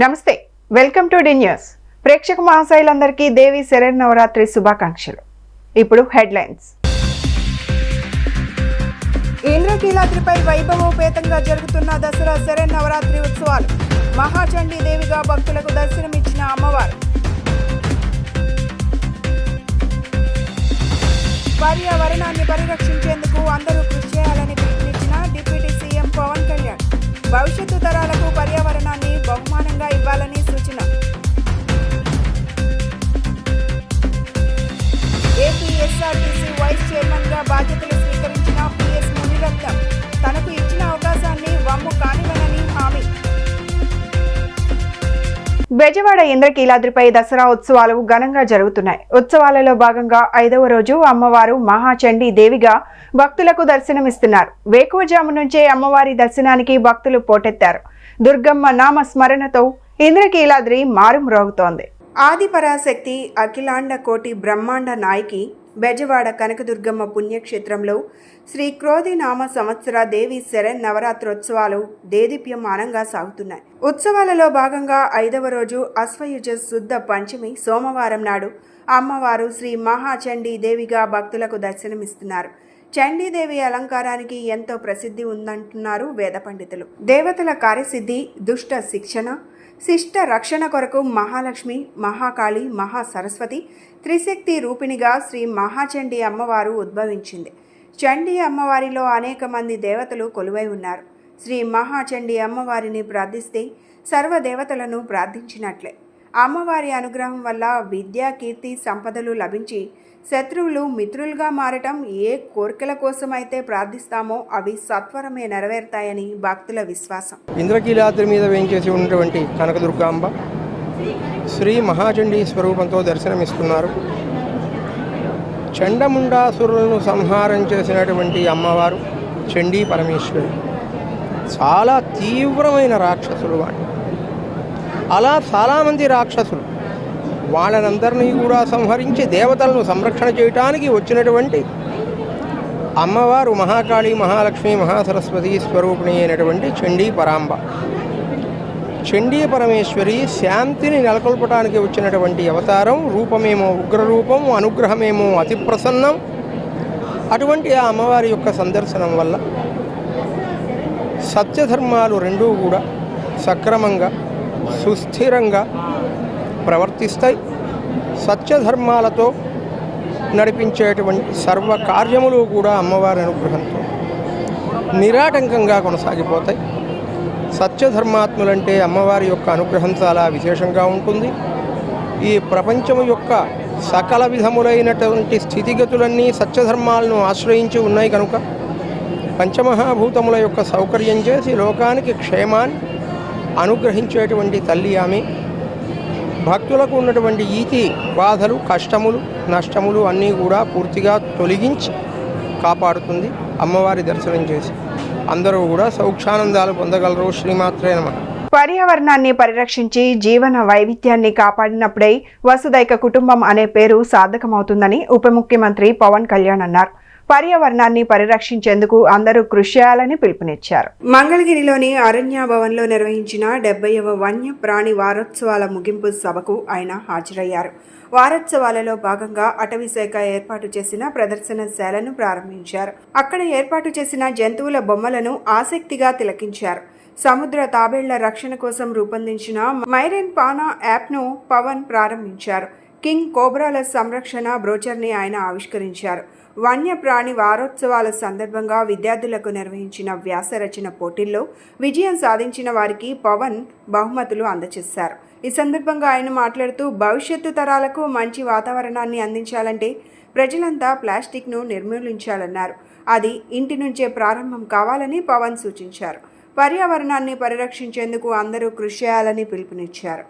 నమస్తే, welcome to D news. ప్రేక్షక మహాశైలందరికీ దేవి శరన్నవరాత్రి శుభాకాంక్షలు. ఇప్పుడు హెడ్లైన్స్. ఇంద్రకీలాద్రిపై వైభవోపేతంగా జరుగుతున్న దసరా శరన్నవరాత్రి ఉత్సవాలు. మహాచండీ దేవిగా భక్తులకు దర్శనమిచ్చిన అమ్మవారు. పర్యావరణాన్ని పరిరక్షించేందుకు అందరూ కృషి చేయాలని పిలుపునిచ్చిన డిప్యూటీ సీఎం పవన్ కళ్యాణ్. భవిష్యత్తు తరాలకు పర్యావరణాన్ని బహుమానంగా ఇవ్వాలని సూచన. ఏపీ ఎస్ఆర్టీసీ వైస్ చైర్మన్ గా బాధ్యతలు స్వీకరించిన పిఎస్ మునిరత్నం తనకు ఇచ్చిన అవకాశాన్ని వమ్ము కానివ్వనని హామీ. బెజవాడ ఇంద్రకీలాద్రిపై దసరా ఉత్సవాలు ఘనంగా జరుగుతున్నాయి. ఉత్సవాలలో భాగంగా 5వ రోజు అమ్మవారు మహాచండీ దేవిగా భక్తులకు దర్శనమిస్తున్నారు. వేకువజాము నుంచే అమ్మవారి దర్శనానికి భక్తులు పోటెత్తారు. దుర్గమ్మ నామ స్మరణతో ఇంద్రకీలాద్రి మారుమ్రోగుతోంది. ఆదిపరాశక్తి అఖిలాండ కోటి బ్రహ్మాండ నాయకి బెజవాడ కనకదుర్గమ్మ పుణ్యక్షేత్రంలో శ్రీ క్రోధి నామ సంవత్సర దేవి శరన్నవరాత్రోత్సవాలు దేదీప్యమానంగా సాగుతున్నాయి. ఉత్సవాలలో భాగంగా 5వ రోజు అశ్వయుజ శుద్ధ పంచమి సోమవారం నాడు అమ్మవారు శ్రీ మహాచండీ దేవిగా భక్తులకు దర్శనమిస్తున్నారు. చండీదేవి అలంకారానికి ఎంతో ప్రసిద్ధి ఉందంటున్నారు వేద పండితులు. దేవతల కార్యసిద్ధి, దుష్ట శిక్షణ, శిష్ట రక్షణ కొరకు మహాలక్ష్మి, మహాకాళి, మహాసరస్వతి త్రిశక్తి రూపిణిగా శ్రీ మహాచండీ అమ్మవారు ఉద్భవించింది. చండీ అమ్మవారిలో అనేక మంది దేవతలు కొలువై ఉన్నారు. శ్రీ మహాచండీ అమ్మవారిని ప్రార్థిస్తే సర్వదేవతలను ప్రార్థించినట్లే. అమ్మవారి అనుగ్రహం వల్ల విద్యా, కీర్తి, సంపదలు లభించి శత్రువులు మిత్రులుగా మారటం, ఏ కోరికల కోసమైతే ప్రార్థిస్తామో అవి సత్వరమే నెరవేరుతాయని భక్తుల విశ్వాసం. ఇంద్రకీలాద్రి మీద వేయించేసి ఉన్నటువంటి కనకదుర్గాంబ శ్రీ మహాచండీ స్వరూపంతో దర్శనమిస్తున్నారు. చండముండాసురులను సంహారం చేసినటువంటి అమ్మవారు చండీ పరమేశ్వరి. చాలా తీవ్రమైన రాక్షసులు వాళ్ళు. అలా చాలామంది రాక్షసులు వాళ్ళనందరినీ కూడా సంహరించి దేవతలను సంరక్షణ చేయటానికి వచ్చినటువంటి అమ్మవారు మహాకాళి, మహాలక్ష్మి, మహాసరస్వతి స్వరూపిణి అయినటువంటి చండీ పరాంబ. చండీ పరమేశ్వరి శాంతిని నెలకొల్పడానికి వచ్చినటువంటి అవతారం. రూపమేమో ఉగ్రరూపం, అనుగ్రహమేమో అతి ప్రసన్నం. అటువంటి ఆ అమ్మవారి యొక్క సందర్శనం వల్ల సత్యధర్మాలు రెండూ కూడా సక్రమంగా సుస్థిరంగా ప్రవర్తిస్తాయి. సత్యధర్మాలతో నడిపించేటువంటి సర్వ కార్యములు కూడా అమ్మవారి అనుగ్రహంతో నిరాటంకంగా కొనసాగిపోతాయి. సత్యధర్మాత్ములంటే అమ్మవారి యొక్క అనుగ్రహం చాలా విశేషంగా ఉంటుంది. ఈ ప్రపంచం యొక్క సకల విధములైనటువంటి స్థితిగతులన్నీ సత్యధర్మాలను ఆశ్రయించి ఉన్నాయి కనుక పంచమహాభూతముల యొక్క సౌకర్యం చేసి లోకానికి క్షేమాన్ని అనుగ్రహించేటువంటి తల్లి ఆమె. భక్తులకు ఉన్నటువంటి ఈతి బాధలు, కష్టములు, నష్టములు అన్నీ కూడా పూర్తిగా తొలగించి కాపాడుతుంది అమ్మవారి దర్శనం చేసి. అందరూ కూడా సౌఖ్యానందాలు పొందగలరు. శ్రీమాత్రే నమః. పర్యావరణాన్ని పరిరక్షించి జీవన వైవిధ్యాన్ని కాపాడినప్పుడే వసుదైక కుటుంబం అనే పేరు సార్థకమవుతుందని ఉప ముఖ్యమంత్రి పవన్ కళ్యాణ్ అన్నారు. పర్యావరణాన్ని పరిరక్షించేందుకు అందరూ కృషి చేయాలని పిలుపునిచ్చారు. మంగళగిరిలోని అరణ్య భవన్లో నిర్వహించిన 70వ వన్య ప్రాణి వారోత్సవాల ముగింపు సభకు ఆయన హాజరయ్యారు. వారోత్సవాలలో భాగంగా అటవీశాఖ ఏర్పాటు చేసిన ప్రదర్శనశాలను ప్రారంభించారు. అక్కడ ఏర్పాటు చేసిన జంతువుల బొమ్మలను ఆసక్తిగా తిలకించారు. సముద్ర తాబేళ్ల రక్షణ కోసం రూపొందించిన మైరెన్ పానా యాప్ను పవన్ ప్రారంభించారు. కింగ్ కోబ్రాల సంరక్షణ బ్రోచర్ని ఆయన ఆవిష్కరించారు. వన్యప్రాణి వారోత్సవాల సందర్భంగా విద్యార్థులకు నిర్వహించిన వ్యాస రచన పోటీల్లో విజయం సాధించిన వారికి పవన్ బహుమతులు అందజేశారు. ఈ సందర్భంగా ఆయన మాట్లాడుతూ భవిష్యత్తు తరాలకు మంచి వాతావరణాన్ని అందించాలంటే ప్రజలంతా ప్లాస్టిక్ను నిర్మూలించాలన్నారు. అది ఇంటి నుంచే ప్రారంభం కావాలని పవన్ సూచించారు. పర్యావరణాన్ని పరిరక్షించేందుకు అందరూ కృషి చేయాలని పిలుపునిచ్చారు.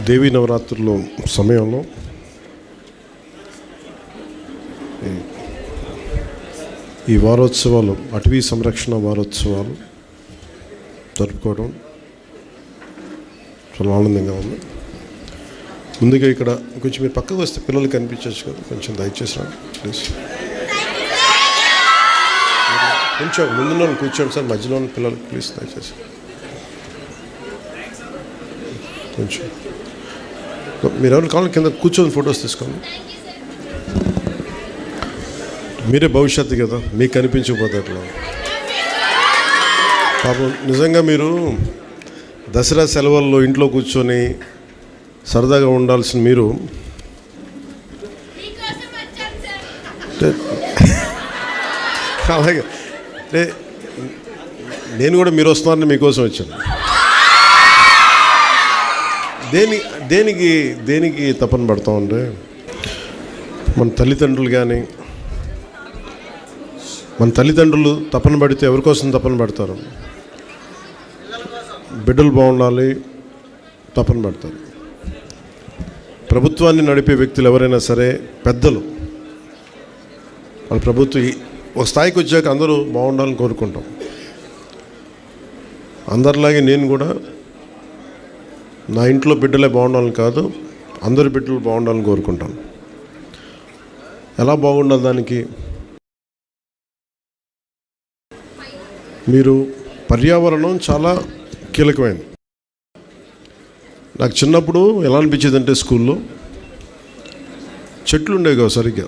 దేవీ నవరాత్రుల సమయంలో ఈ వారోత్సవాలు, అటవీ సంరక్షణ వారోత్సవాలు జరుపుకోవడం చాలా ఆనందంగా ఉంది. ముందుగా ఇక్కడ కొంచెం మీరు పక్కకు వస్తే పిల్లలు కనిపించవచ్చు కదా, కొంచెం దయచేసి రండి ప్లీజ్. కొంచెం ముందున్న కూర్చోండి సార్, మధ్యలో ఉన్న పిల్లలు ప్లీజ్ దయచేసి కొంచెం. మీరు ఎవరు కావాలి కింద కూర్చొని ఫొటోస్ తీసుకోండి. మీరే భవిష్యత్తు కదా, మీకు కనిపించకపోతే అట్లా. పాపం నిజంగా మీరు దసరా సెలవుల్లో ఇంట్లో కూర్చొని సరదాగా ఉండాల్సిన మీరు అలాగే నేను కూడా మీరు వస్తున్నారని మీకోసం వచ్చాను. దేనికి తపన పడతామంటే మన తల్లిదండ్రులు తపన పడితే ఎవరి కోసం తపన పడతారు? బిడ్డలు బాగుండాలి తపన పడతారు. ప్రభుత్వాన్ని నడిపే వ్యక్తులు ఎవరైనా సరే, పెద్దలు, వాళ్ళ ప్రభుత్వం ఒక స్థాయికి వచ్చాక అందరూ బాగుండాలని కోరుకుంటాం. అందరిలాగే నేను కూడా నా ఇంట్లో బిడ్డలే బాగుండాలని కాదు, అందరి బిడ్డలు బాగుండాలని కోరుకుంటాను. ఎలా బాగుండాలి దానికి? మీరు పర్యావరణం చాలా కీలకమైనది. నాకు చిన్నప్పుడు ఎలా అనిపించేది అంటే స్కూల్లో చెట్లు ఉండేవి కావు సరిగ్గా.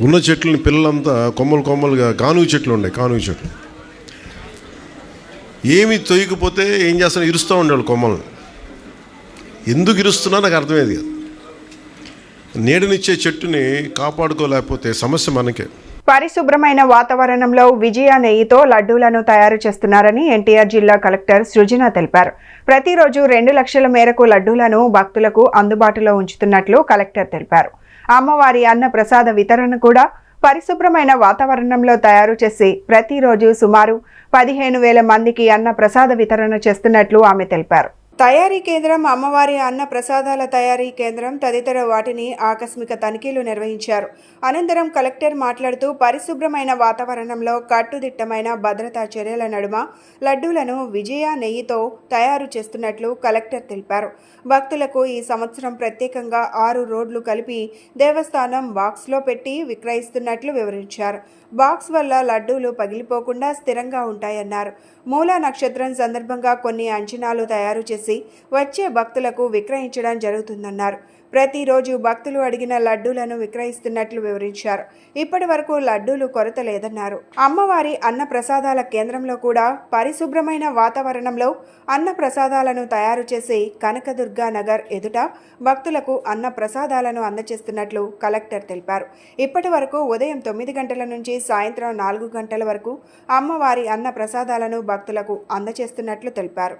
ఉన్న చెట్లని పిల్లలంతా కొమ్మలుగా కానుగ చెట్లు ఉండేవి. కానుగ చెట్లు ఏమి తొయ్యకపోతే ఏం చేస్తాను, ఇరుస్తూ ఉండేవాళ్ళు కొమ్మలను. ఎందుకు ఇరుస్తున్నా నాకు అర్థమయ్యేది కాదు. నీడనిచ్చే చెట్టుని కాపాడుకోలేకపోతే సమస్య మనకే. పరిశుభ్రమైన వాతావరణంలో విజయ నెయ్యితో లడ్డూలను తయారు చేస్తున్నారని ఎన్టీఆర్ జిల్లా కలెక్టర్ సృజన తెలిపారు. ప్రతిరోజు 2 లక్షల మేరకు లడ్డూలను భక్తులకు అందుబాటులో ఉంచుతున్నట్లు కలెక్టర్ తెలిపారు. అమ్మవారి అన్న ప్రసాద వితరణ కూడా పరిశుభ్రమైన వాతావరణంలో తయారు చేసి ప్రతిరోజు సుమారు 15,000 మందికి అన్న ప్రసాద వితరణ చేస్తున్నట్లు ఆమె తెలిపారు. తయారీ కేంద్రం, అమ్మవారి అన్న ప్రసాదాల తయారీ కేంద్రం తదితర వాటిని ఆకస్మిక తనిఖీలు నిర్వహించారు. అనంతరం కలెక్టర్ మాట్లాడుతూ పరిశుభ్రమైన వాతావరణంలో కట్టుదిట్టమైన భద్రతా చర్యల నడుమ లడ్డూలను విజయ నెయ్యితో తయారు చేస్తున్నట్లు కలెక్టర్ తెలిపారు. భక్తులకు ఈ సంవత్సరం ప్రత్యేకంగా 6 రోడ్లు కలిపి దేవస్థానం బాక్స్లో పెట్టి విక్రయిస్తున్నట్లు వివరించారు. బాక్స్ వల్ల లడ్డూలు పగిలిపోకుండా స్థిరంగా ఉంటాయన్నారు. మూలా నక్షత్రం సందర్భంగా కొన్ని అంచనాలు తయారు చేసి వచ్చే భక్తులకు విక్రయించడం జరుగుతుందన్నారు. ప్రతిరోజు భక్తులు అడిగిన లడ్డూలను విక్రయిస్తున్నట్లు వివరించారు. ఇప్పటి వరకు లడ్డూలు కొరత లేదన్నారు. అమ్మవారి అన్న ప్రసాదాల కేంద్రంలో కూడా పరిశుభ్రమైన వాతావరణంలో అన్న ప్రసాదాలను తయారు చేసి కనకదుర్గా నగర్ ఎదుట భక్తులకు అన్న ప్రసాదాలను అందజేస్తున్నట్లు కలెక్టర్ తెలిపారు. ఇప్పటి వరకు ఉదయం 9 గంటల నుంచి సాయంత్రం 4 గంటల వరకు అమ్మవారి అన్న ప్రసాదాలను భక్తులకు అందజేస్తున్నట్లు తెలిపారు.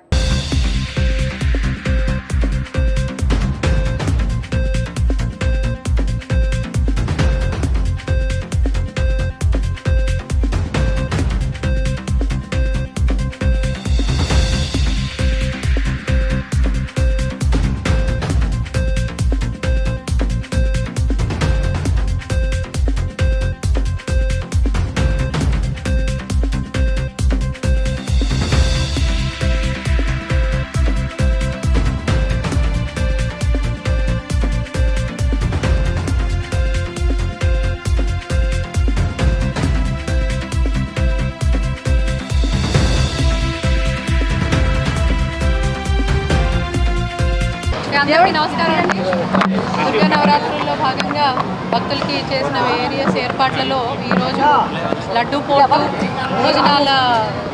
అందరికీ నమస్కారం అండి. దుర్గా నవరాత్రుల్లో భాగంగా భక్తులకి చేసిన వేరియస్ ఏర్పాట్లలో ఈరోజు లడ్డూ పోటు, భోజనాల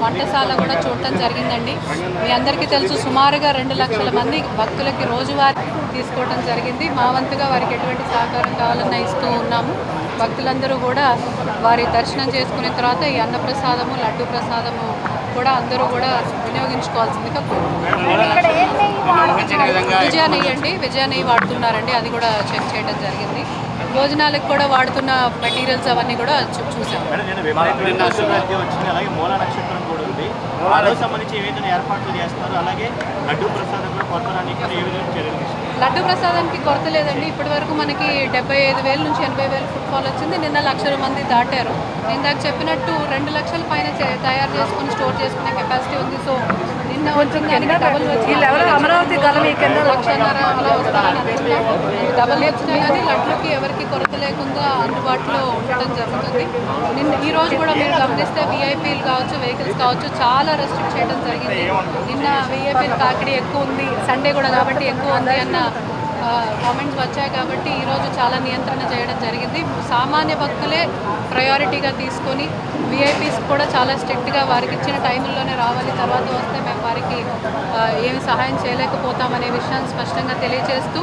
వంటశాల కూడా చూడటం జరిగిందండి. మీ అందరికీ తెలుసు, సుమారుగా 2 లక్షల మంది భక్తులకి రోజువారీ తీసుకోవడం జరిగింది. మా వంతుగా వారికి ఎటువంటి సహకారం కావాలన్నా ఇస్తూ ఉన్నాము. భక్తులందరూ కూడా వారి దర్శనం చేసుకున్న తర్వాత ఈ అన్నప్రసాదము, లడ్డూ ప్రసాదము కూడా అందరూ కూడా వినియోగించుకోవాల్సిందిగా విజయ నెయ్యి అండి, విజయ నెయ్యి వాడుతున్నారండి. అది కూడా చెక్ చేయడం జరిగింది. భోజనాలకు కూడా వాడుతున్న మెటీరియల్స్ అవన్నీ కూడా చూసాం. ఆ రోజు సంబంధించి ఏ విధంగా ఏర్పాట్లు చేస్తారు, అలాగే లడ్డూ ప్రసాదం కూడా కొత్తడానికి ఏ విధంగా చర్యలు తీసుకుంటారు? లడ్డు ప్రసాదానికి కొరత లేదండి. ఇప్పటి వరకు మనకి 75,000 నుంచి 80,000 ఫుట్ఫాల్ వచ్చింది. నిన్న 1,00,000 మంది దాటారు. ఇందాక చెప్పినట్టు 2 లక్షల పైన తయారు చేసుకుని స్టోర్ చేసుకునే కెపాసిటీ ఉంది. సో నిన్న వచ్చింది డబుల్ వచ్చింది, అమరావతి లక్షన్నరలో వస్తారని అనుకుంటున్నాం. డబుల్ వచ్చినా కానీ లడ్లకి ఎవరికి కొరత లేకుండా అందుబాటులో ఉండడం జరుగుతుంది. ఈ రోజు కూడా మీరు గమనిస్తే విఐపీలు కావచ్చు, వెహికల్స్ కావచ్చు, చాలా రెస్ట్రిక్ట్ చేయడం జరిగింది. నిన్న విఐపీలు తాకిడి ఎక్కువ ఉంది, సండే కూడా కాబట్టి ఎక్కువ ఉంది అన్న కామెంట్స్ వచ్చాయి. కాబట్టి ఈరోజు చాలా నియంత్రణ చేయడం జరిగింది. సామాన్య భక్తులే ప్రయారిటీగా తీసుకొని విఐపీస్ కూడా చాలా స్ట్రిక్ట్గా వారికి ఇచ్చిన టైంలోనే రావాలి, తర్వాత వస్తే మేము వారికి ఏమి సహాయం చేయలేకపోతామనే విషయాన్ని స్పష్టంగా తెలియజేస్తూ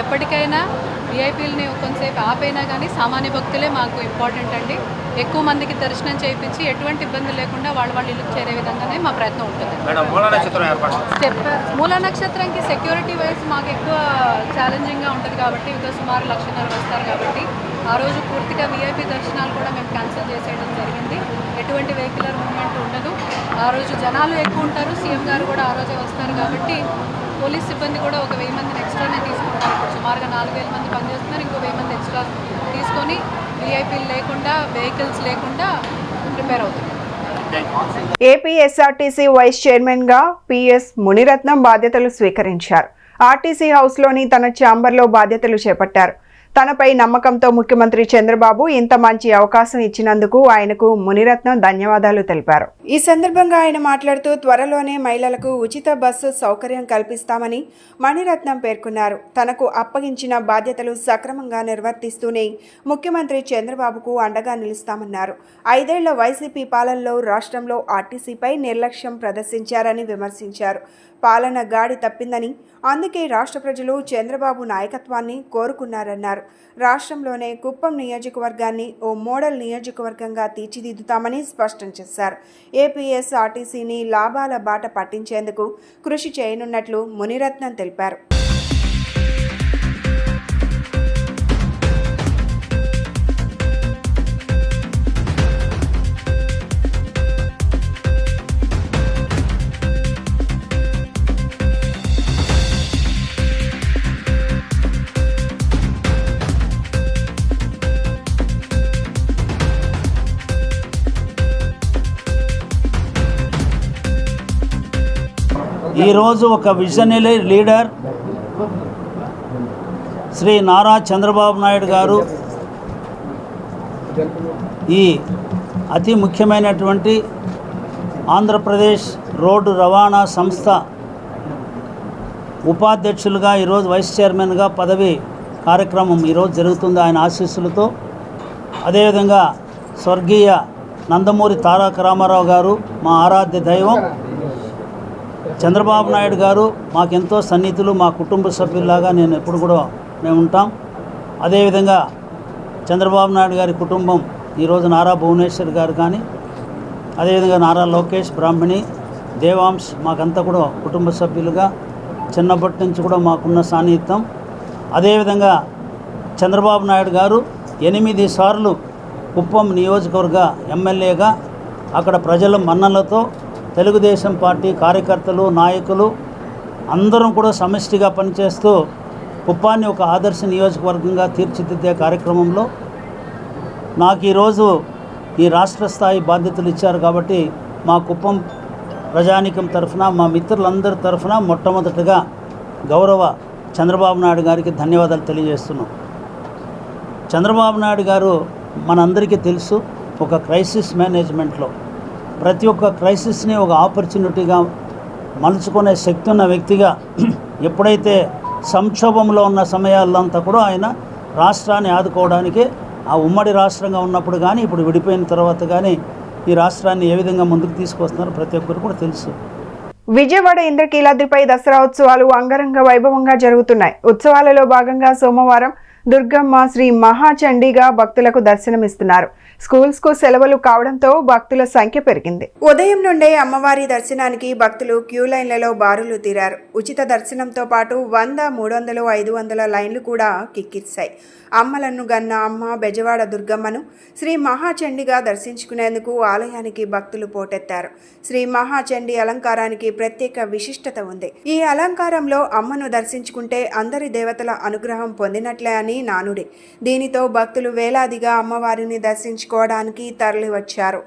ఎప్పటికైనా విఐపీలని కొంతసేపు ఆపైనా కానీ సామాన్య భక్తులే మాకు ఇంపార్టెంట్ అండి. ఎక్కువ మందికి దర్శనం చేయించి ఎటువంటి ఇబ్బంది లేకుండా వాళ్ళ ఇల్లుకు చేరే విధంగానే మా ప్రయత్నం ఉంటుంది. మూలా నక్షత్రంకి సెక్యూరిటీ వైజ్ మాకు ఎక్కువ ఛాలెంజింగ్గా ఉంటుంది కాబట్టి సుమారు 1,00,000 వస్తారు కాబట్టి ఆ రోజు పూర్తిగా విఐపీ దర్శనాలు కూడా మేము క్యాన్సిల్ చేసేయడం జరిగింది. ఎటువంటి వెహికులర్ మూవ్మెంట్ ఉండదు. ఆ రోజు జనాలు ఎక్కువ ఉంటారు, సీఎం గారు కూడా ఆ రోజే వస్తారు కాబట్టి పోలీస్ సిబ్బంది కూడా ఒక 1000 మందిని ఎక్స్ట్రానే తీసుకుంటారు. ఇప్పుడు సుమారుగా 4,000 మంది పనిచేస్తున్నారు. ఇంకో 1000 మంది ఎక్స్ట్రా తీసుకొని విఐపీలు లేకుండా, వెహికల్స్ లేకుండా ప్రిపేర్ అవుతుంది. ఏపీఎస్ఆర్టీసీ వైస్ చైర్మన్ గా పిఎస్ మునిరత్నం బాధ్యతలు స్వీకరించారు. ఆర్టీసీ హౌస్లోని తన ఛాంబర్లో బాధ్యతలు చేపట్టారు. తనపై నమ్మకంతో ముఖ్యమంత్రి చంద్రబాబు ఇంత మంచి అవకాశం ఇచ్చినందుకు ఆయనకు మునిరత్నం ధన్యవాదాలు తెలిపారు. ఈ సందర్భంగా ఆయన మాట్లాడుతూ త్వరలోనే మహిళలకు ఉచిత బస్సు సౌకర్యం కల్పిస్తామని మణిరత్నం పేర్కొన్నారు. తనకు అప్పగించిన బాధ్యతలు సక్రమంగా నిర్వర్తిస్తూనే ముఖ్యమంత్రి చంద్రబాబుకు అండగా నిలుస్తామన్నారు. 5 ఏళ్ల వైసీపీ పాలనలో రాష్ట్రంలో ఆర్టీసీపై నిర్లక్ష్యం ప్రదర్శించారని విమర్శించారు. పాలన గాడి తప్పిందని, అందుకే రాష్ట్ర ప్రజలు చంద్రబాబు నాయకత్వాన్ని కోరుకున్నారన్నారు. రాష్ట్రంలోనే కుప్పం నియోజకవర్గాన్ని ఓ మోడల్ నియోజకవర్గంగా తీర్చిదిద్దుతామని స్పష్టం చేశారు. ఏపీఎస్ఆర్టీసీని లాభాల బాట పట్టించేందుకు కృషి చేయనున్నట్లు మునిరత్నం తెలిపారు. ఈరోజు ఒక విజనరీ లీడర్ శ్రీ నారా చంద్రబాబు నాయుడు గారు ఈ అతి ముఖ్యమైనటువంటి ఆంధ్రప్రదేశ్ రోడ్డు రవాణా సంస్థ ఉపాధ్యక్షులుగా ఈరోజు వైస్ చైర్మన్గా పదవి కార్యక్రమం ఈరోజు జరుగుతుంది ఆయన ఆశీస్సులతో. అదేవిధంగా స్వర్గీయ నందమూరి తారక రామారావు గారు మా ఆరాధ్య దైవం, చంద్రబాబు నాయుడు గారు మాకెంతో సన్నిహితులు, మా కుటుంబ సభ్యుల్లాగా మేము ఉంటాం. అదేవిధంగా చంద్రబాబు నాయుడు గారి కుటుంబం ఈరోజు నారా భువనేశ్వర్ గారు కానీ, అదేవిధంగా నారా లోకేష్, బ్రాహ్మణి, దేవాంశ్ మాకంతా కూడా కుటుంబ సభ్యులుగా చిన్నప్పటి నుంచి కూడా మాకున్న సాన్నిహిత్యం. అదేవిధంగా చంద్రబాబు నాయుడు గారు 8 సార్లు కుప్పం నియోజకవర్గ ఎమ్మెల్యేగా అక్కడ ప్రజల మన్ననలతో తెలుగుదేశం పార్టీ కార్యకర్తలు, నాయకులు అందరం కూడా సమిష్టిగా పనిచేస్తూ కుప్పాన్ని ఒక ఆదర్శ నియోజకవర్గంగా తీర్చిదిద్దే కార్యక్రమంలో నాకు ఈరోజు ఈ రాష్ట్ర స్థాయి బాధ్యతలు ఇచ్చారు. కాబట్టి మా కుప్పం ప్రజానీకం తరఫున, మా మిత్రులందరి తరఫున మొట్టమొదటిగా గౌరవ చంద్రబాబు నాయుడు గారికి ధన్యవాదాలు తెలియజేస్తున్నాం. చంద్రబాబు నాయుడు గారు మనందరికీ తెలుసు, ఒక క్రైసిస్ మేనేజ్మెంట్లో ప్రతి ఒక్క క్రైసిస్ని ఒక ఆపర్చునిటీగా మలుచుకునే శక్తి ఉన్న వ్యక్తిగా, ఎప్పుడైతే సంక్షోభంలో ఉన్న సమయాల్లో అంతా కూడా ఆయన రాష్ట్రాన్ని ఆదుకోవడానికి ఆ ఉమ్మడి రాష్ట్రంగా ఉన్నప్పుడు కానీ, ఇప్పుడు విడిపోయిన తర్వాత కానీ ఈ రాష్ట్రాన్ని ఏ విధంగా ముందుకు తీసుకొస్తున్నారో ప్రతి ఒక్కరు కూడా తెలుసు. విజయవాడ ఇంద్రకీలాద్రిపై దసరా ఉత్సవాలు అంగరంగ వైభవంగా జరుగుతున్నాయి. ఉత్సవాలలో భాగంగా సోమవారం దుర్గమ్మ శ్రీ మహాచండీగా భక్తులకు దర్శనమిస్తున్నారు. స్కూల్స్ కు సెలవులు కావడంతో భక్తుల సంఖ్య పెరిగింది. ఉదయం నుండే అమ్మవారి దర్శనానికి భక్తులు క్యూ లైన్లలో బారులు తీరారు. ఉచిత దర్శనంతో పాటు 100, 300, 500 లైన్లు కూడా కిక్కిస్తాయి. అమ్మలను గన్న అమ్మ బెజవాడ దుర్గమ్మను శ్రీ మహాచండీగా దర్శించుకునేందుకు ఆలయానికి భక్తులు పోటెత్తారు. శ్రీ మహాచండీ అలంకారానికి ప్రత్యేక విశిష్టత ఉంది. ఈ అలంకారంలో అమ్మను దర్శించుకుంటే అందరి దేవతల అనుగ్రహం పొందినట్లే అని నానుడి. దీనితో భక్తులు వేలాదిగా అమ్మవారిని దర్శించుకోవడానికి తరలివచ్చారు.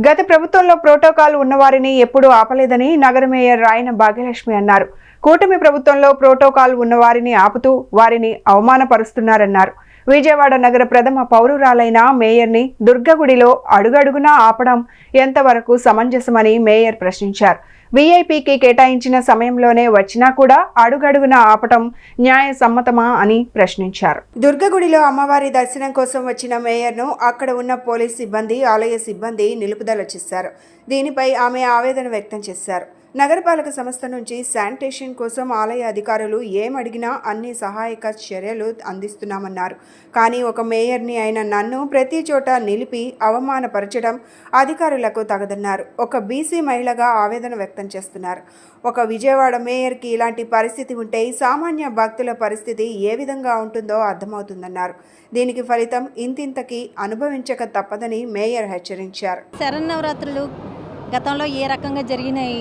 గత ప్రభుత్వంలో ప్రోటోకాల్ ఉన్నవారిని ఎప్పుడూ ఆపలేదని నగర మేయర్ రాయన భాగ్యలక్ష్మి అన్నారు. కూటమి ప్రభుత్వంలో ప్రోటోకాల్ ఉన్నవారిని ఆపుతూ వారిని అవమానపరుస్తున్నారన్నారు. విజయవాడ నగర ప్రథమ పౌరురాలైన మేయర్ని దుర్గగుడిలో అడుగడుగునా ఆపడం ఎంతవరకు సమంజసమని మేయర్ ప్రశ్నించారు. వీఐపీకి కేటాయించిన సమయంలోనే వచ్చినా కూడా అడుగడుగునా ఆపటం న్యాయ సమ్మతమా అని ప్రశ్నించారు. దుర్గగుడిలో అమ్మవారి దర్శనం కోసం వచ్చిన మేయర్ను అక్కడ ఉన్న పోలీస్ సిబ్బంది, ఆలయ సిబ్బంది నిలుపుదల చేశారు. దీనిపై ఆమె ఆవేదన వ్యక్తం చేశారు. నగరపాలక సంస్థ నుంచి శానిటేషన్ కోసం ఆలయ అధికారులు ఏమడిగినా అన్ని సహాయక చర్యలు అందిస్తున్నామన్నారు. కానీ ఒక మేయర్ని అయిన నన్ను ప్రతి చోట నిలిపి అవమానపరచడం అధికారులకు తగదన్నారు. ఒక బీసీ మహిళగా ఆవేదన వ్యక్తం చేస్తున్నారు. ఒక విజయవాడ మేయర్కి ఇలాంటి పరిస్థితి ఉంటే సామాన్య భక్తుల పరిస్థితి ఏ విధంగా ఉంటుందో అర్థమవుతుందన్నారు. దీనికి ఫలితం ఇంతింతకి అనుభవించక తప్పదని మేయర్ హెచ్చరించారు. శరన్నవరాత్రులు గతంలో ఏ రకంగా జరిగినాయి,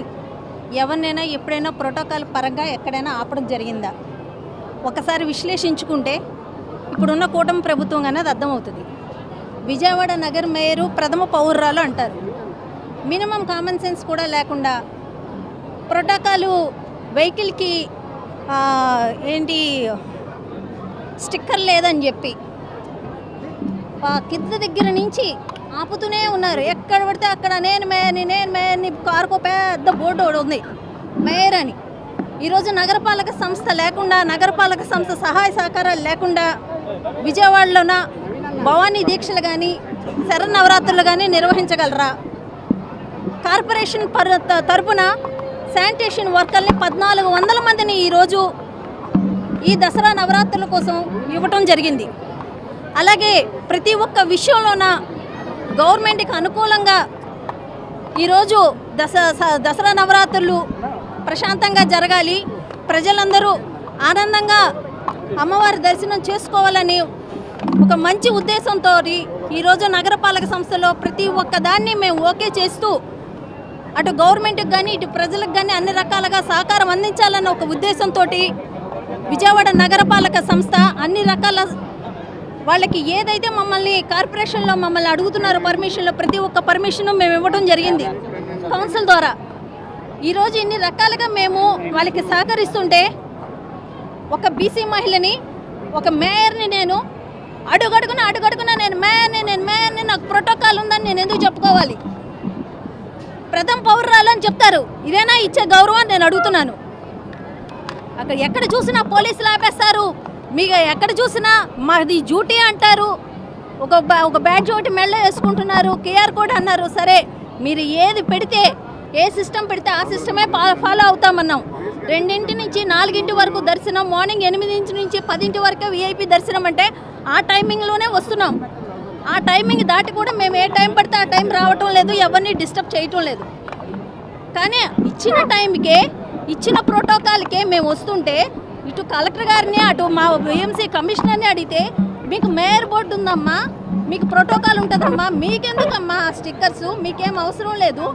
ఎవరినైనా ఎప్పుడైనా ప్రోటోకాల్ పరంగా ఎక్కడైనా ఆపడం జరిగిందా ఒకసారి విశ్లేషించుకుంటే ఇప్పుడున్న కూటమి ప్రభుత్వం అనేది అర్థమవుతుంది. విజయవాడ నగర మేయరు ప్రథమ పౌరురాలు అంటారు. మినిమం కామన్ సెన్స్ కూడా లేకుండా ప్రోటోకాలు వెహికల్కి ఏంటి స్టిక్కర్ లేదని చెప్పి కింద దగ్గర నుంచి ఆపుతూనే ఉన్నారు. ఎక్కడ పడితే అక్కడ నేను మేయర్ని కారుకో పెద్ద బోర్డు ఉంది మేయర్ అని. ఈరోజు నగరపాలక సంస్థ లేకుండా, నగరపాలక సంస్థ సహాయ సహకారాలు లేకుండా విజయవాడలోన భవానీ దీక్షలు కానీ శరన్నవరాత్రులు కానీ నిర్వహించగలరా? కార్పొరేషన్ తరపున శానిటేషన్ వర్కర్ని 1400 మందిని ఈరోజు ఈ దసరా నవరాత్రుల కోసం ఇవ్వటం జరిగింది. అలాగే ప్రతి ఒక్క విషయంలోన గవర్నమెంట్కి అనుకూలంగా ఈరోజు దసరా నవరాత్రులు ప్రశాంతంగా జరగాలి, ప్రజలందరూ ఆనందంగా అమ్మవారి దర్శనం చేసుకోవాలని ఒక మంచి ఉద్దేశంతో ఈరోజు నగరపాలక సంస్థలో ప్రతి ఒక్క దాన్ని మేము ఓకే చేస్తూ అటు గవర్నమెంట్కి కానీ ఇటు ప్రజలకు కానీ అన్ని రకాలుగా సహకారం అందించాలన్న ఒక ఉద్దేశంతో విజయవాడ నగరపాలక సంస్థ అన్ని రకాల వాళ్ళకి ఏదైతే మమ్మల్ని కార్పొరేషన్లో మమ్మల్ని అడుగుతున్నారో పర్మిషన్లో ప్రతి ఒక్క పర్మిషను మేము ఇవ్వడం జరిగింది కౌన్సిల్ ద్వారా. ఈరోజు ఇన్ని రకాలుగా మేము వాళ్ళకి సహకరిస్తుంటే ఒక బీసీ మహిళని, ఒక మేయర్ని నేను అడుగడుగున నేను మేయర్ని నాకు ప్రోటోకాల్ ఉందని నేను ఎందుకు చెప్పుకోవాలి? ప్రథమ పౌరురాలు అని చెప్తారు, ఇదేనా ఇచ్చే గౌరవం నేను అడుగుతున్నాను. అక్కడ ఎక్కడ చూసినా పోలీసులు ఆపేస్తారు, మీకు ఎక్కడ చూసినా మాది డ్యూటీ అంటారు, ఒక బ్యాడ్జ్ ఒకటి మెళ్ళ వేసుకుంటున్నారు, కేఆర్ కోడ్ అన్నారు. సరే, మీరు ఏది పెడితే, ఏ సిస్టమ్ పెడితే ఆ సిస్టమే ఫాలో అవుతామన్నాం. 2 నుంచి 4 వరకు దర్శనం, మార్నింగ్ 8 నుంచి 10 వరకు వీఐపీ దర్శనం అంటే ఆ టైమింగ్లోనే వస్తున్నాం. ఆ టైమింగ్ దాటి కూడా మేము ఏ టైం పడితే ఆ టైం రావటం లేదు, ఎవరిని డిస్టర్బ్ చేయటం లేదు. కానీ ఇచ్చిన టైంకే, ఇచ్చిన ప్రోటోకాల్కే మేము వస్తుంటే ఇటు కలెక్టర్ గారిని, అటు మా బిఎంసీ కమిషనర్ని అడిగితే మీకు మేయర్ బోర్డు ఉందమ్మా, మీకు ప్రోటోకాల్ ఉంటుందమ్మా, మీకెందుకమ్మా ఆ స్టిక్కర్స్, మీకేం అవసరం లేదు,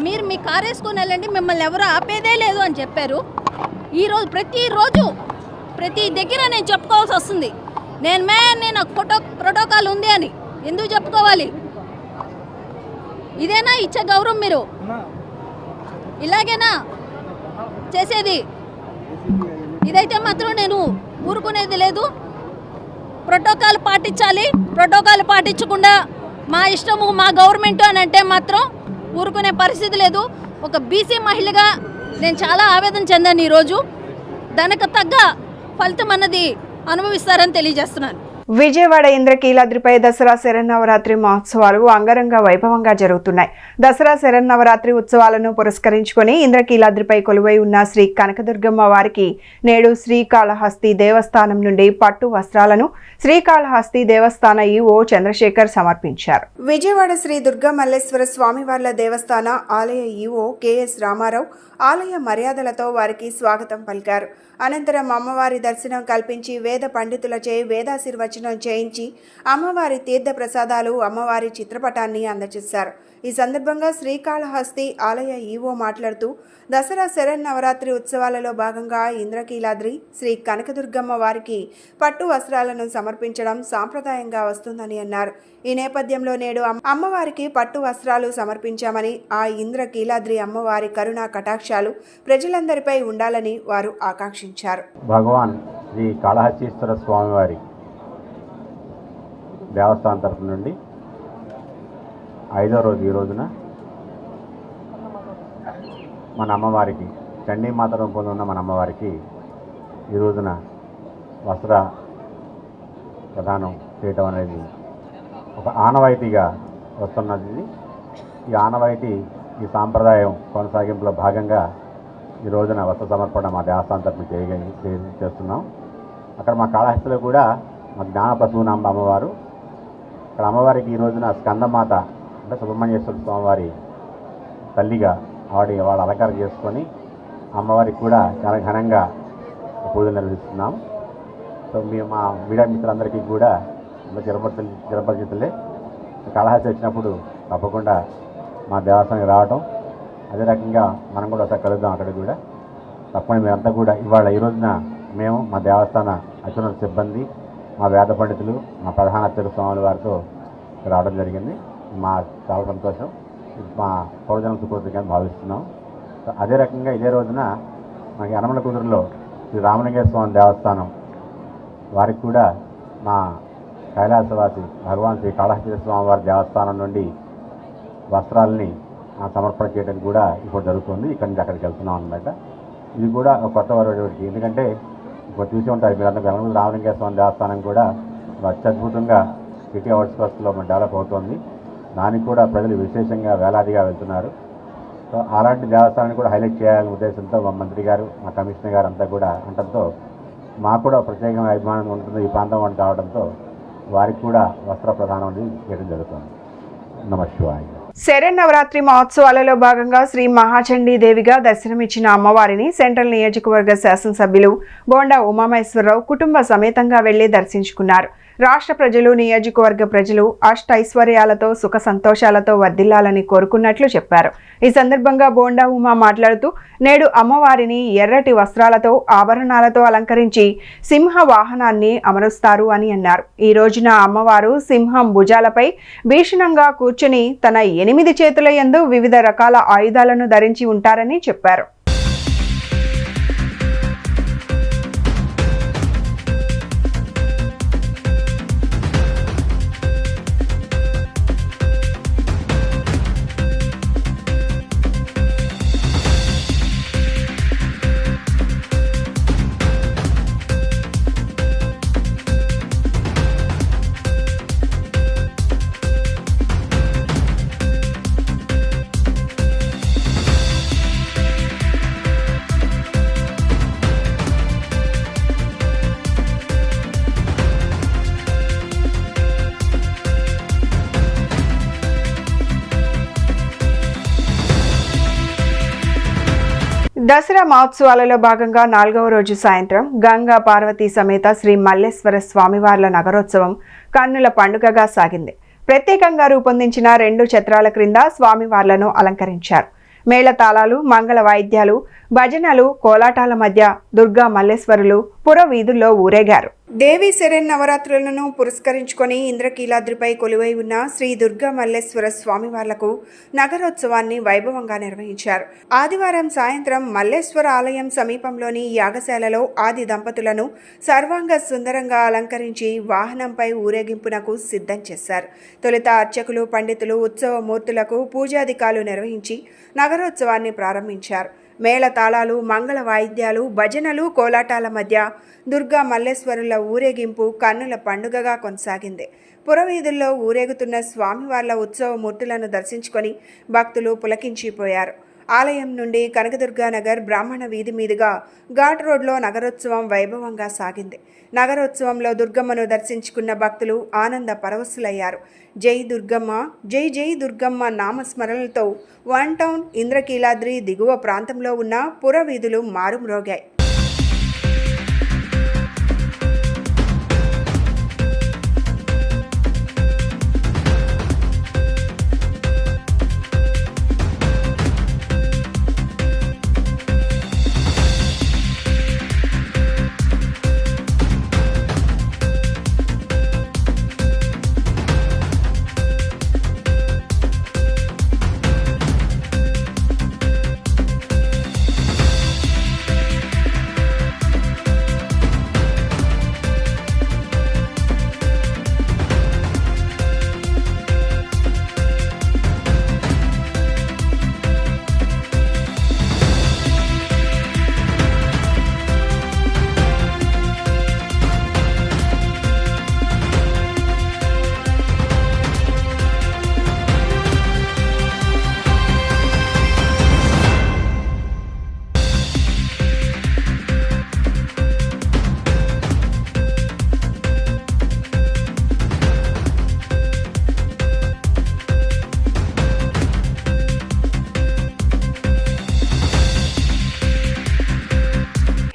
మీరు మీ కారు వేసుకొని వెళ్ళండి, మిమ్మల్ని ఎవరు ఆపేదే లేదు అని చెప్పారు. ఈరోజు ప్రతి దగ్గర నేను చెప్పుకోవాల్సి వస్తుంది, నేను మేయర్ని, నాకు ప్రోటోకాల్ ఉంది అని. ఎందుకు చెప్పుకోవాలి? ఇదేనా ఇచ్చే గౌరవం? మీరు ఇలాగేనా చేసేది? ఇదైతే మాత్రం నేను ఊరుకునేది లేదు. ప్రోటోకాల్ పాటించాలి. ప్రోటోకాల్ పాటించకుండా మా ఇష్టము మా గవర్నమెంట్ అని అంటే మాత్రం ఊరుకునే పరిస్థితి లేదు. ఒక బీసీ మహిళగా నేను చాలా ఆవేదన చెందాను. ఈరోజు దానికి తగ్గ ఫలితం అన్నది అనుభవిస్తారని తెలియజేస్తున్నాను. విజయవాడ ఇంద్రకీలాద్రిపై దసరా శరన్నవరాత్రి మహోత్సవాలు అంగరంగ వైభవంగా జరుగుతున్నాయి. దసరా శరన్నవరాత్రి ఉత్సవాలను పురస్కరించుకొని ఇంద్రకీలాద్రిపై కొలువై ఉన్న శ్రీ కనకదుర్గమ్మ వారికి నేడు శ్రీకాళహస్తి దేవస్థానం నుండి పట్టు వస్త్రాలను శ్రీకాళహస్తి దేవస్థాన ఈవో చంద్రశేఖర్ సమర్పించారు. విజయవాడ శ్రీ దుర్గా మల్లేశ్వర స్వామివార్ల దేవస్థాన ఆలయ ఈవో కెఎస్ రామారావు ఆలయ మర్యాదలతో వారికి స్వాగతం పలికారు. అనంతరం అమ్మవారి దర్శనం కల్పించి వేద పండితులచే వేదాశీర్వచనం చేయించి అమ్మవారి తీర్థ ప్రసాదాలు అమ్మవారి చిత్రపటాన్ని అందజేశారు. ఈ సందర్భంగా శ్రీకాళహస్తి ఆలయ ఈవో మాట్లాడుతూ దసరా శరన్నవరాత్రి ఉత్సవాలలో భాగంగా ఇంద్రకీలాద్రి శ్రీ కనకదుర్గమ్మ వారికి పట్టు వస్త్రాలను సమర్పించడం సాంప్రదాయంగా వస్తుందని అన్నారు. ఈ నేపథ్యంలో నేడు అమ్మవారికి పట్టు వస్త్రాలు సమర్పించామని, ఆ ఇంద్రకీలాద్రి అమ్మవారి కరుణా కటాక్షాలు ప్రజలందరిపై ఉండాలని వారు ఆకాంక్షించారు. భగవాన్ శ్రీ కాళహస్తీశ్వర స్వామివారి దేవస్థానం తరఫు నుండి 5వ రోజు ఈ రోజున మన అమ్మవారికి చండీమాత రూపంలో ఉన్న మన అమ్మవారికి ఈ రోజున వస్త్ర ప్రదానం చేయటం అనేది ఒక ఆనవాయితీగా వస్తున్నది. ఈ ఆనవాయితీ ఈ సాంప్రదాయం కొనసాగింపులో భాగంగా ఈ రోజున వస్త్ర సమర్పణ మా దేవస్థానం తరఫున చేస్తున్నాం. అక్కడ మా కాళహస్తిలో కూడా మా జ్ఞానప్రసూనాంబ అమ్మవారు, అక్కడ అమ్మవారికి ఈ రోజున స్కందమాత అంటే సుబ్రహ్మణ్యేశ్వర స్వామివారి తల్లిగా వాళ్ళు అలంకారం చేసుకొని అమ్మవారికి కూడా చాలా ఘనంగా పూజలు నిర్వహిస్తున్నాం. సో మేము మా మీడియా మిత్రులందరికీ కూడా చిరపరిచితులే కాళహస్తి వచ్చినప్పుడు తప్పకుండా మా దేవస్థానానికి రావటం, అదే రకంగా మనం కూడా ఒకసారి కలుద్దాం. అక్కడ కూడా తప్పకుండా మేమంతా కూడా ఇవాళ ఈ రోజున మేము మా దేవస్థాన అత్యున్నత సిబ్బంది, మా వేద పండితులు, మా ప్రధాన అర్చక స్వాముల వారితో రావడం జరిగింది. మా చాలా సంతోషం. మా పౌరజనం సుకృతిగా భావిస్తున్నాం. అదే రకంగా ఇదే రోజున మనకి యనమల కుదురులో శ్రీ రామలింగేశ్వర స్వామి దేవస్థానం వారికి కూడా మా కైలాసవాసి భగవాన్ శ్రీ కాళహస్తీశ్వర స్వామి వారి దేవస్థానం నుండి వస్త్రాలని సమర్పణ చేయడం కూడా ఇప్పుడు జరుగుతుంది. ఇక్కడి నుంచి అక్కడికి వెళ్తున్నాం అన్నమాట. ఇది కూడా ఒక కొత్త వరవడికి, ఎందుకంటే ఇప్పుడు చూసి ఉంటారు మీరందరూ యనమల రామలింగేశ్వర స్వామి దేవస్థానం కూడా అత్యద్భుతంగా సిటీ అవుట్స్కర్ట్స్లో డెవలప్ అవుతుంది. దానికి కూడా ప్రజలు విశేషంగా వేలాదిగా వెళ్తున్నారు. సో అలాంటి దేవస్థానాన్ని కూడా హైలైట్ చేయాలనే ఉద్దేశంతో మా మంత్రి గారు, మా కమిషనర్ గారు అంతా కూడా అనడంతో మాకు కూడా ప్రత్యేకమైన అభిమానం ఉంటుంది ఈ ప్రాంతం వంటి కావడంతో వారికి కూడా వస్త్ర ప్రదానం అనేది చేయడం జరుగుతుంది. నమశివాయ. శరన్నవరాత్రి మహోత్సవాలలో భాగంగా శ్రీ మహాచండీ దేవిగా దర్శనమిచ్చిన అమ్మవారిని సెంట్రల్ నియోజకవర్గ శాసనసభ్యులు బోండా ఉమామహేశ్వరరావు కుటుంబ సమేతంగా వెళ్లి దర్శించుకున్నారు. రాష్ట్ర ప్రజలు, నియోజకవర్గ ప్రజలు అష్టైశ్వర్యాలతో సుఖ సంతోషాలతో వర్ధిల్లాలని కోరుకున్నట్లు చెప్పారు. ఈ సందర్భంగా బోండా ఉమా మాట్లాడుతూ నేడు అమ్మవారిని ఎర్రటి వస్త్రాలతో ఆభరణాలతో అలంకరించి సింహ వాహనాన్ని అమరుస్తారు అని అన్నారు. ఈ రోజున అమ్మవారు సింహం భుజాలపై భీషణంగా కూర్చుని తన 8 చేతుల యందు వివిధ రకాల ఆయుధాలను ధరించి ఉంటారని చెప్పారు. దసరా మహోత్సవాలలో భాగంగా 4వ రోజు సాయంత్రం గంగా పార్వతీ సమేత శ్రీ మల్లేశ్వర స్వామివార్ల నగరోత్సవం కన్నుల పండుగగా సాగింది. ప్రత్యేకంగా రూపొందించిన 2 ఛత్రాల క్రింద స్వామివార్లను అలంకరించారు. మేళతాళాలు, మంగళ వాయిద్యాలు, భజనలు కోలాటాల మధ్య దుర్గా మల్లేశ్వరులు పుర వీధుల్లో ఊరేగారు. దేవి శరణ్ నవరాత్రులను పురస్కరించుకొని ఇంద్రకీలాద్రిపై కొలువై ఉన్న శ్రీ దుర్గా మల్లేశ్వర స్వామివార్లకు నగరోత్సవాన్ని వైభవంగా నిర్వహించారు. ఆదివారం సాయంత్రం మల్లేశ్వర ఆలయం సమీపంలోని యాగశాలలో ఆది దంపతులను సర్వాంగ సుందరంగా అలంకరించి వాహనంపై ఊరేగింపునకు సిద్ధం చేశారు. తొలుత అర్చకులు, పండితులు ఉత్సవ మూర్తులకు పూజాధికాలు నిర్వహించి నగరోత్సవాన్ని ప్రారంభించారు. మేళ తాళాలు, మంగళ వాయిద్యాలు, భజనలు, కోలాటాల మధ్య దుర్గా మల్లేశ్వరుల ఊరేగింపు కన్నుల పండుగగా కొనసాగింది. పురవీధుల్లో ఊరేగుతున్న స్వామివార్ల ఉత్సవ మూర్తులను దర్శించుకొని భక్తులు పులకించిపోయారు. ఆలయం నుండి కనకదుర్గానగర్ బ్రాహ్మణ వీధి మీదుగా ఘాట్ రోడ్లో నగరోత్సవం వైభవంగా సాగింది. నగరోత్సవంలో దుర్గమ్మను దర్శించుకున్న భక్తులు ఆనంద పరవశులయ్యారు. జై దుర్గమ్మ, జై జై దుర్గమ్మ నామస్మరణలతో వన్ టౌన్ ఇంద్రకీలాద్రి దిగువ ప్రాంతంలో ఉన్న పురవీధులు మారుమ్రోగాయి.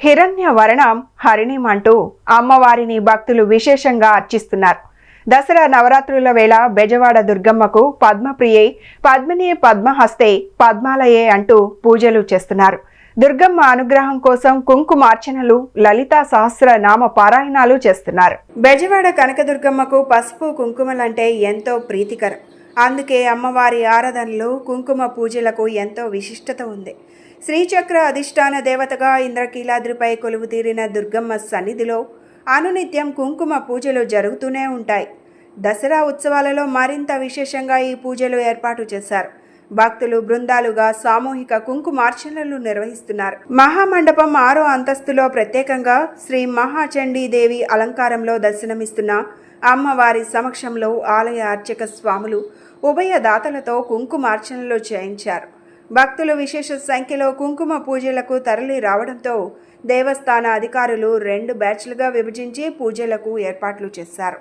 హిరణ్యవర్ణం హరిణిమంటూ అమ్మవారిని భక్తులు విశేషంగా అర్చిస్తున్నారు. దసరా నవరాత్రుల వేళ బెజవాడ దుర్గమ్మకు పద్మప్రియే, పద్మిని పద్మహస్తే, పద్మాలయే అంటూ పూజలు చేస్తున్నారు. దుర్గమ్మ అనుగ్రహం కోసం కుంకుమార్చనలు, లలితా సహస్ర నామ పారాయణాలు చేస్తున్నారు. బెజవాడ కనకదుర్గమ్మకు పసుపు కుంకుమలంటే ఎంతో ప్రీతికరం. అందుకే అమ్మవారి ఆరాధనలు, కుంకుమ పూజలకు ఎంతో విశిష్టత ఉంది. శ్రీచక్ర అధిష్టాన దేవతగా ఇంద్రకీలాద్రిపై కొలువు తీరిన దుర్గమ్మ సన్నిధిలో అనునిత్యం కుంకుమ పూజలు జరుగుతూనే ఉంటాయి. దసరా ఉత్సవాలలో మరింత విశేషంగా ఈ పూజలు ఏర్పాటు చేశారు. భక్తులు బృందాలుగా సామూహిక కుంకుమార్చనలు నిర్వహిస్తున్నారు. మహామండపం 6వ అంతస్తులో ప్రత్యేకంగా శ్రీ మహాచండీదేవి అలంకారంలో దర్శనమిస్తున్న అమ్మవారి సమక్షంలో ఆలయ అర్చక స్వాములు ఉభయ దాతలతో కుంకుమార్చనలు చేయించారు. భక్తులు విశేష సంఖ్యలో కుంకుమ పూజలకు తరలి రావడంతో దేవస్థాన అధికారులు 2 బ్యాచ్లుగా విభజించి పూజలకు ఏర్పాట్లు చేశారు.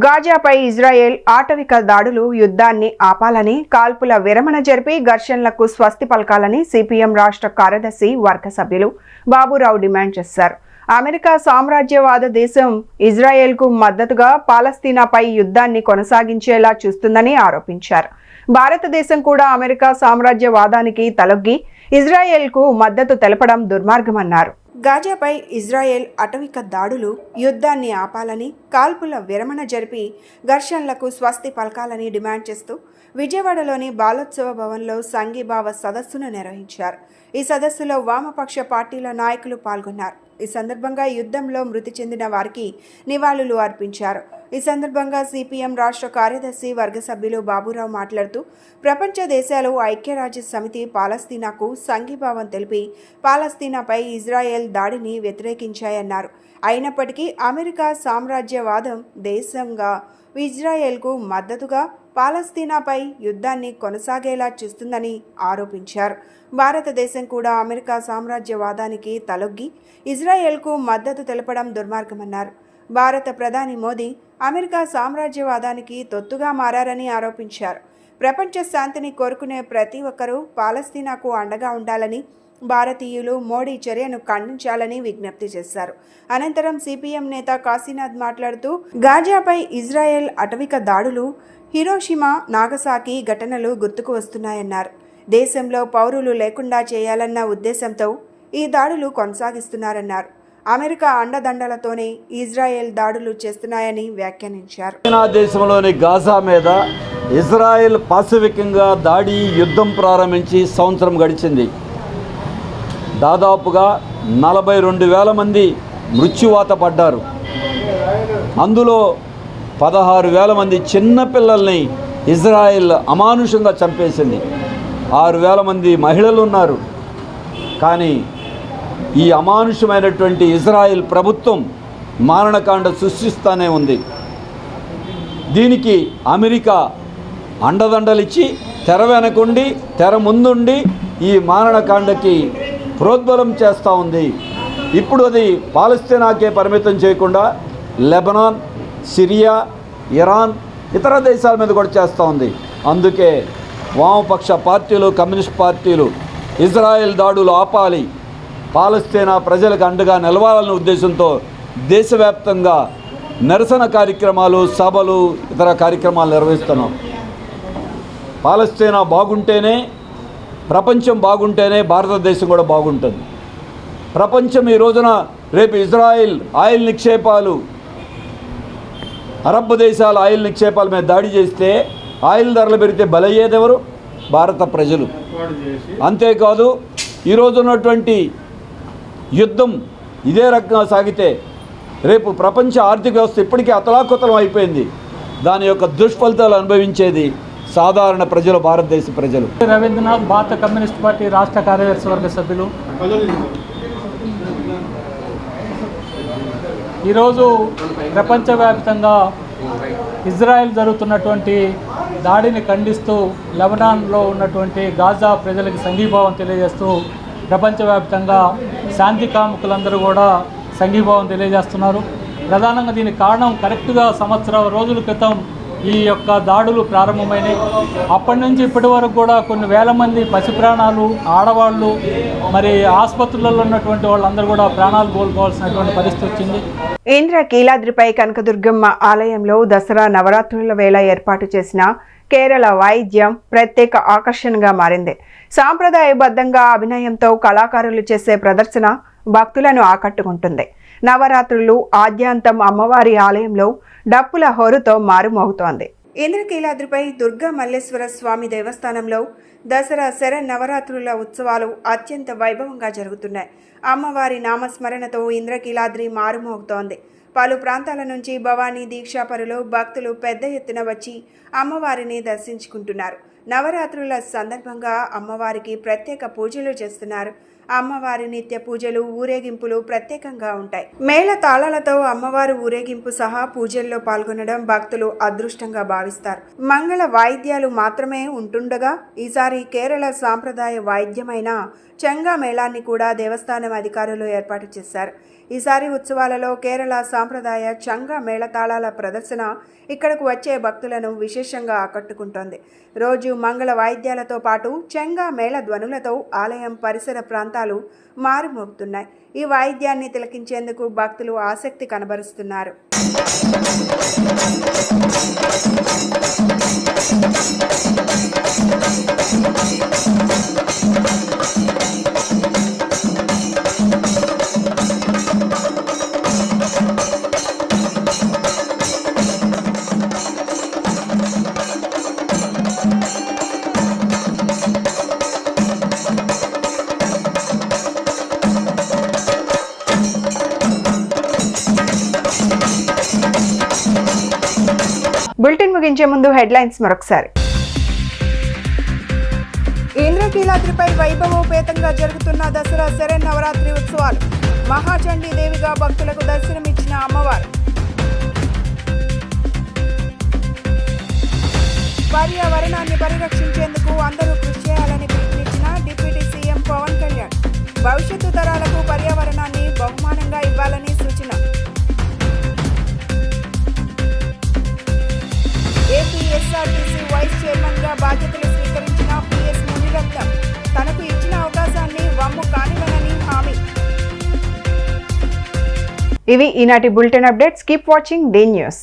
గాజాపై ఇజ్రాయెల్ ఆటవిక దాడులు యుద్ధాన్ని ఆపాలని, కాల్పుల విరమణ జరిపి ఘర్షణలకు స్వస్తి పలకాలని సిపిఎం రాష్ట్ర కార్యదర్శి వర్గ సభ్యులు బాబురావు డిమాండ్ చేశారు. అమెరికా సామ్రాజ్యవాద దేశం ఇజ్రాయెల్కు మద్దతుగా పాలస్తీనాపై యుద్ధాన్ని కొనసాగించేలా చూస్తుందని ఆరోపించారు. భారతదేశం కూడా అమెరికా సామ్రాజ్యవాదానికి తలొగ్గి ఇజ్రాయెల్కు మద్దతు తెలపడం దుర్మార్గమన్నారు. గాజాపై ఇజ్రాయెల్ అటవిక దాడులు యుద్ధాన్ని ఆపాలని, కాల్పుల విరమణ జరిపి ఘర్షణలకు స్వస్తి పలకాలని డిమాండ్ చేస్తూ విజయవాడలోని బాలోత్సవ భవన్లో సంఘీభావ సదస్సును నిర్వహించారు. ఈ సదస్సులో వామపక్ష పార్టీల నాయకులు పాల్గొన్నారు. ఈ సందర్భంగా యుద్ధంలో మృతి చెందిన వారికి నివాళులు అర్పించారు. ఈ సందర్భంగా సిపిఎం రాష్ట్ర కార్యదర్శి వర్గ సభ్యులు బాబురావు మాట్లాడుతూ ప్రపంచ దేశాలు ఐక్యరాజ్య సమితి పాలస్తీనాకు సంఘీభావం తెలిపి పాలస్తీనాపై ఇజ్రాయెల్ దాడిని వ్యతిరేకించాయన్నారు. అయినప్పటికీ అమెరికా సామ్రాజ్యవాదం దేశంగా ఇజ్రాయెల్కు మద్దతుగా పాలస్తీనాపై యుద్ధాన్ని కొనసాగేలా చూస్తుందని ఆరోపించారు. భారతదేశం కూడా అమెరికా సామ్రాజ్యవాదానికి తలొగ్గి ఇజ్రాయెల్కు మద్దతు తెలపడం దుర్మార్గమన్నారు. భారత ప్రధాని మోదీ అమెరికా సామ్రాజ్యవాదానికి తొత్తుగా మారారని ఆరోపించారు. ప్రపంచ శాంతిని కోరుకునే ప్రతి ఒక్కరూ పాలస్తీనాకు అండగా ఉండాలని, భారతీయులు మోడీ చర్యను ఖండించాలని విజ్ఞప్తి చేశారు. అనంతరం సిపిఎం నేత కాశీనాథ్ మాట్లాడుతూ గాజాపై ఇజ్రాయెల్ అటవిక దాడులు, హిరోషిమా, నాగసాకి ఘటనలు గుర్తుకు వస్తున్నాయన్నారు. దేశంలో పౌరులు లేకుండా చేయాలన్న ఉద్దేశంతో ఈ దాడులు కొనసాగిస్తున్నారన్నారు. అమెరికా అండదండలతోనే ఇజ్రాయెల్ దాడులు చేస్తున్నాయని వ్యాఖ్యానించారు. దేశంలోని గాజా మీద ఇజ్రాయెల్ పాశవికంగా దాడి, యుద్ధం ప్రారంభించి సంవత్సరం గడిచింది. దాదాపుగా 42,000 మంది మృత్యువాత పడ్డారు. అందులో 16,000 మంది చిన్నపిల్లల్ని ఇజ్రాయెల్ అమానుషంగా చంపేసింది. 6,000 మంది మహిళలు ఉన్నారు. కానీ ఈ అమానుషమైనటువంటి ఇజ్రాయెల్ ప్రభుత్వం మారణకాండ సృష్టిస్తూనే ఉంది. దీనికి అమెరికా అండదండలిచ్చి తెర వెనకుండి, తెర ముందుండి ఈ మారణకాండకి ప్రోద్బలం చేస్తూ ఉంది. ఇప్పుడు అది పాలస్తీనాకే పరిమితం చేయకుండా లెబనాన్, సిరియా, ఇరాన్, ఇతర దేశాల మీద కూడా చేస్తూ ఉంది. అందుకే వామపక్ష పార్టీలు, కమ్యూనిస్ట్ పార్టీలు ఇజ్రాయెల్ దాడులు ఆపాలి, పాలస్తీనా ప్రజలకు అండగా నిలవాలనే ఉద్దేశంతో దేశవ్యాప్తంగా నిరసన కార్యక్రమాలు, సభలు, ఇతర కార్యక్రమాలు నిర్వహిస్తున్నాం. పాలస్తీనా బాగుంటేనే, ప్రపంచం బాగుంటేనే భారతదేశం కూడా బాగుంటుంది. ప్రపంచం ఈ రోజున రేపు ఇజ్రాయెల్ ఆయిల్ నిక్షేపాలు, అరబ్ దేశాల ఆయిల్ నిక్షేపాల మీద దాడి చేస్తే ఆయిల్ ధరలు పెరిగితే బలయ్యేదెవరు? భారత ప్రజలు. అంతేకాదు ఈరోజు ఉన్నటువంటి యుద్ధం ఇదే రకంగా సాగితే రేపు ప్రపంచ ఆర్థిక వ్యవస్థ ఇప్పటికీ అతలాకుతలం అయిపోయింది. దాని యొక్క దుష్ఫలితాలు అనుభవించేది సాధారణ ప్రజలు, భారతదేశ ప్రజలు. రవీంద్రనాథ్, భారత కమ్యూనిస్ట్ పార్టీ రాష్ట్ర కార్యదర్శి వర్గ సభ్యులు. ఈరోజు ప్రపంచవ్యాప్తంగా ఇజ్రాయెల్ జరుగుతున్నటువంటి దాడిని ఖండిస్తూ లెబనాన్లో ఉన్నటువంటి గాజా ప్రజలకు సంఘీభావం తెలియజేస్తూ ప్రపంచవ్యాప్తంగా శాంతి కాముకులందరూ కూడా సంఘీభావం తెలియజేస్తున్నారు. ప్రధానంగా దీనికి కారణం కరెక్ట్గా సంవత్సరం రోజుల క్రితం ఈ యొక్క దాడులు ప్రారంభమైనాయి. అప్పటి నుంచి ఇప్పటి వరకు కూడా కొన్ని వేల మంది పసి ప్రాణాలు, ఆడవాళ్ళు, మరి ఆసుపత్రులలో ఉన్నటువంటి వాళ్ళందరూ కూడా ప్రాణాలు కోల్పోవాల్సినటువంటి పరిస్థితి వచ్చింది. ఇంద్రకీలాద్రిపై కనకదుర్గమ్మ ఆలయంలో దసరా నవరాత్రుల వేళ ఏర్పాటు చేసిన కేరళ వాయిద్యం ప్రత్యేక ఆకర్షణగా మారింది. సాంప్రదాయబద్ధంగా అభినయంతో కళాకారులు చేసే ప్రదర్శన భక్తులను ఆకట్టుకుంటుంది. నవరాత్రులు ఆద్యాంతం అమ్మవారి ఆలయంలో డప్పుల హోరుతో మారుమోగుతోంది. ఇంద్రకీలాద్రిపై దుర్గా మల్లేశ్వర స్వామి దేవస్థానంలో దసరా శరన్నవరాత్రుల ఉత్సవాలు అత్యంత వైభవంగా జరుగుతున్నాయి. అమ్మవారి నామస్మరణతో ఇంద్రకీలాద్రి మారుమోగుతోంది. పలు ప్రాంతాల నుంచి భవానీ దీక్షాపరులు, భక్తులు పెద్ద ఎత్తున వచ్చి అమ్మవారిని దర్శించుకుంటున్నారు. నవరాత్రుల సందర్భంగా అమ్మవారికి ప్రత్యేక పూజలు చేస్తున్నారు. అమ్మవారి నిత్య పూజలు, ఊరేగింపులు ప్రత్యేకంగా ఉంటాయి. మేళ తాళాలతో అమ్మవారి ఊరేగింపు సహా పూజల్లో పాల్గొనడం భక్తులు అదృష్టంగా భావిస్తారు. మంగళ వాయిద్యాలు మాత్రమే ఉంటుండగా ఈసారి కేరళ సాంప్రదాయ వాయిద్యమైన చెంగా మేళాన్ని కూడా దేవస్థానం అధికారులు ఏర్పాటు చేశారు. ఈసారి ఉత్సవాలలో కేరళ సాంప్రదాయ చంగా మేళతాళాల ప్రదర్శన ఇక్కడకు వచ్చే భక్తులను విశేషంగా ఆకట్టుకుంటోంది. రోజు మంగళ వాయిద్యాలతో పాటు చెంగా మేళ ధ్వనులతో ఆలయం పరిసర ప్రాంతాలు మారుమోగుతున్నాయి. ఈ వాయిద్యాన్ని తిలకించేందుకు భక్తులు ఆసక్తి కనబరుస్తున్నారు. ముగించే ముందు హెడ్లైన్స్ మరొకసారి. ఇంద్రకీలాద్రిపై వైభవోపేతంగా జరుగుతున్న దసరా శరన్నవరాత్రి ఉత్సవాలు. మహాచండీ దేవిగా భక్తులకు దర్శనమిచ్చిన అమ్మవారు. పర్యావరణాన్ని పరిరక్షించేందుకు అందరూ కృషి చేయాలని పిలుపునిచ్చిన డిప్యూటీ సీఎం పవన్ కళ్యాణ్. భవిష్యత్తు తరాలకు పర్యావరణాన్ని బహుమానంగా ఇవ్వాలని సూచన. ఏపీఎస్ఆర్టీసీ వైస్ చైర్మన్గా బాధ్యతలు స్వీకరించిన పిఎస్ మునిరత్నం తనకు ఇచ్చిన అవకాశాన్ని వమ్ము కానివ్వనని హామీ. ఇవి ఈనాటి bulletin updates. Keep watching day news.